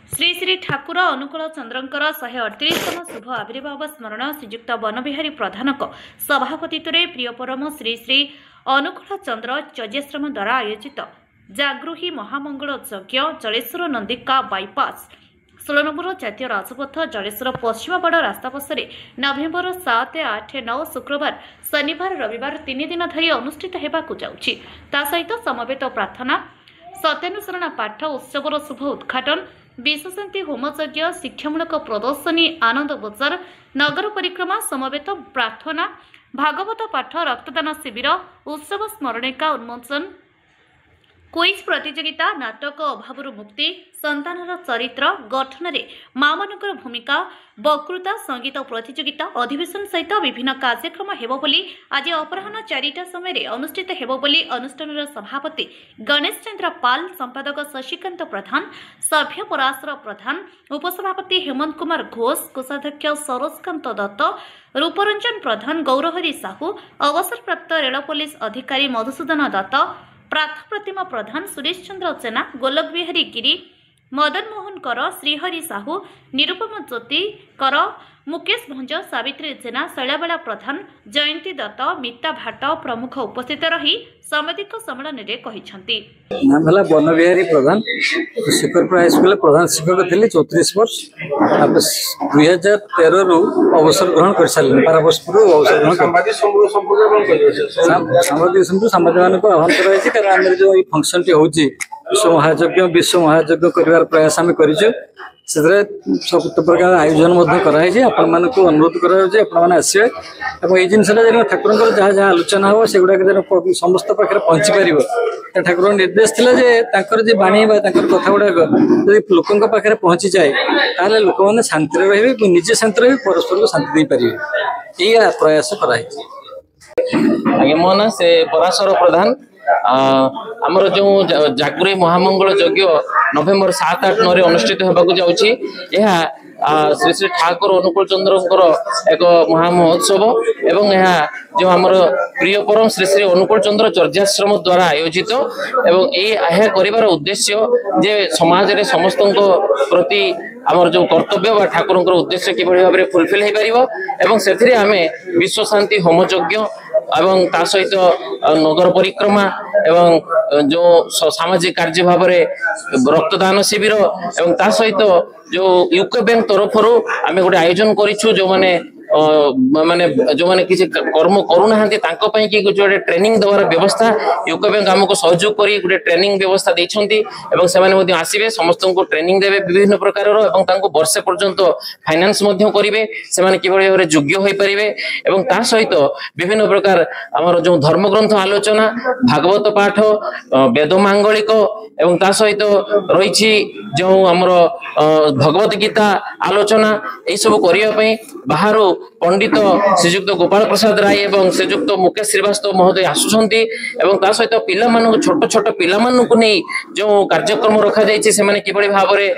श्री श्री ठाकुर अनुकूल चंद्रंकर 138तम शुभ आविर्भाव स्मरण श्रीजुक्त बनबिहारी प्रधानक सभापतित्व प्रिय परम श्री श्री अनुकूल चंद्र चर्याश्रम द्वारा आयोजित जागृही महामंगल यज्ञ जलेश्वर नंदिका बाईपास 16 नंबर जातीय राजपथ जलेश्वर पश्चिमबड़ रास्ता पशे नवेम्बर 7, 8, 9 शुक्रवार शनिवार रविवार 3 दिन धरी अनुष्ठित होगाकू जाउछि। ता सहित समवेत प्रार्थना सत्यानुसरण पाठ उत्सवर शुभ उद्घाटन विश्वशांति होमयज्ञ शिक्षामूलक प्रदर्शनी आनंद बजार नगर परिक्रमा समवेत प्रार्थना भागवत पाठ रक्तदान शिविर उत्सव स्मरणिका उन्मोचन क्विज प्रतियोगिता नाटक अभाव मुक्ति संतानर चरित्र गठन में माँ मानकर भूमिका वक्तृता संगीत प्रतियोगिता अधिवेशन सहित विभिन्न कार्यक्रम हेबो बोली आज अपराह्न 4टा समय अनुष्ठित हेबो बोली अनुष्ठान सभापति गणेश चंद्र पाल संपादक शशिकांत प्रधान सभ्य पराशर प्रधान उपसभापति हेमंत कुमार घोष कोषाध्यक्ष सरोजकांत दत्त रूपरंजन प्रधान गौरहरी साहू अवसरप्राप्त रेल पुलिस अधिकारी मधुसूदन दत्त प्राथ प्रतिमा प्रधान सुरेश चंद्र जेना गोलक बिहारी गिरी मदन मोहन कर श्रीहरि साहू निरुपम ज्योति कर मुकेश भंज सावित्री जेना शैलाबाला प्रधान जयंती दत्त मिता भाट प्रमुख उपस्थित रही सामाजिक सम्मेलन में नाम है बनबिहारी प्रधान शिखरपुर हाईस्कूल प्रधान शिक्षक थी 34 वर्ष 2013 रु अवसर ग्रहण कर सारे 12 वर्ष पूर्व अवसर ग्रहण सामाजिक सामाजिक मान आह्वान कर जो फंक्शन टी हूँ विश्व महायज्ञ कर प्रयास आम कर सब प्रकार आयोजन कराई आपण मान अनुरोध करसे जिनसा ठाकुर जहाँ जहाँ आलोचना हम से गुड़ा समस्त पाखे पहुँची पार ठाकुर निर्देश थी बाणी कथा गुड़ाक लोकों पाखे पहुँची जाए ताले लोक मैंने शांति रे निजे शांति रे परस्पर को शांति दे पारे या प्रयास कराई। मो ना से पराशर प्रधान आमर जो जागृही महामंगल यज्ञ नवेम्बर 7, 8, 9 अनुष्ठित होगाकू जाउछि। श्री श्री ठाकुर अनुकूल चंद्रंकर एक महामहोत्सव एवं यह जो आमर प्रिय परम श्री श्री अनुकूल चंद्र चर्याश्रम द्वारा आयोजित एवं यह कर उद्देश्य जे समाज रे समस्त प्रति आमर जो कर्तव्य ठाकुर उद्देश्य किभली भाव में फुलफिल हो पार से आम विश्व शांति होमयज्ञ एवं ता सहित नगर परिक्रमा एवं जो सामाजिक कार्य भाव में रक्तदान शिविर एवं ता सहित जो यूको बैंक तरफ आम गोटे आयोजन करूँ जो माने माने जो माने किसी कर्म करूना कि गोटे ट्रेनिंग देवार व्यवस्था यूको बैंक आमको सहयोग कर गोटे ट्रेनिंग व्यवस्था देइछंती एवं से आसवे समस्त को ट्रेनिंग देवे विभिन्न प्रकार वर्षे पर्यंत फाइनेंस करेंगे से किभली भाव योग्य हो पारे एवं ता सहित विभिन्न प्रकार आमर जो धर्मग्रंथ आलोचना भागवत पाठ वेद मांगलिक एवं ता सहित रही जो आमर भगवत गीता आलोचना यही सब करने बाहर पंडित श्रीजुक्त गोपाल प्रसाद राय एवं श्रीजुक्त मुकेश श्रीवास्तव महोदय आसुंच सहित पिला छोट छोट पिला नहीं जो कार्यक्रम रखा जाए किभली भाव में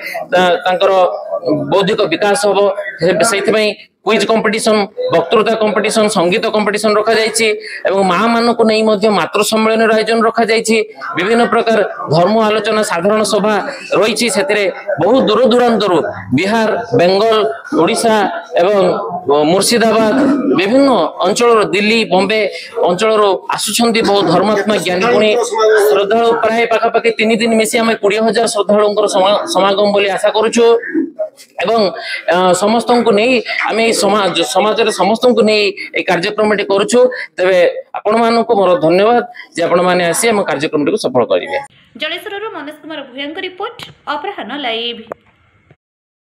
बौद्धिक विकास हम से क्विज कंपटीशन वक्तृता कंपटीशन संगीत कंपटीशन रखा जाइए माँ मान को नहीं मातृ सम्मेलन आयोजन रखा जाइए विभिन्न प्रकार धर्म आलोचना साधारण सभा रही बहुत दूर दूरांतर बिहार बेंगल ओडिशा एवं मुर्शिदाबाद विभिन्न अंचल दिल्ली बॉम्बे अंचल आसुंच बहुत धर्मात्मा ज्ञानी पुणी श्रद्धा प्राय पाखापाखि 3 दिन मिसी आम 20,000 श्रद्धालुंकर समागम बोली आशा करुचु एवं समस्त को नहीं आम समाज समस्त को नहीं कार्यक्रम करुचु तेरे आपण मानक मोर धन्यवाद जे आपण माने आसी हम कार्यक्रम को सफल करिवे। जलेश्वर मनोज कुमार भूया रिपोर्ट अपराह्न लाइव।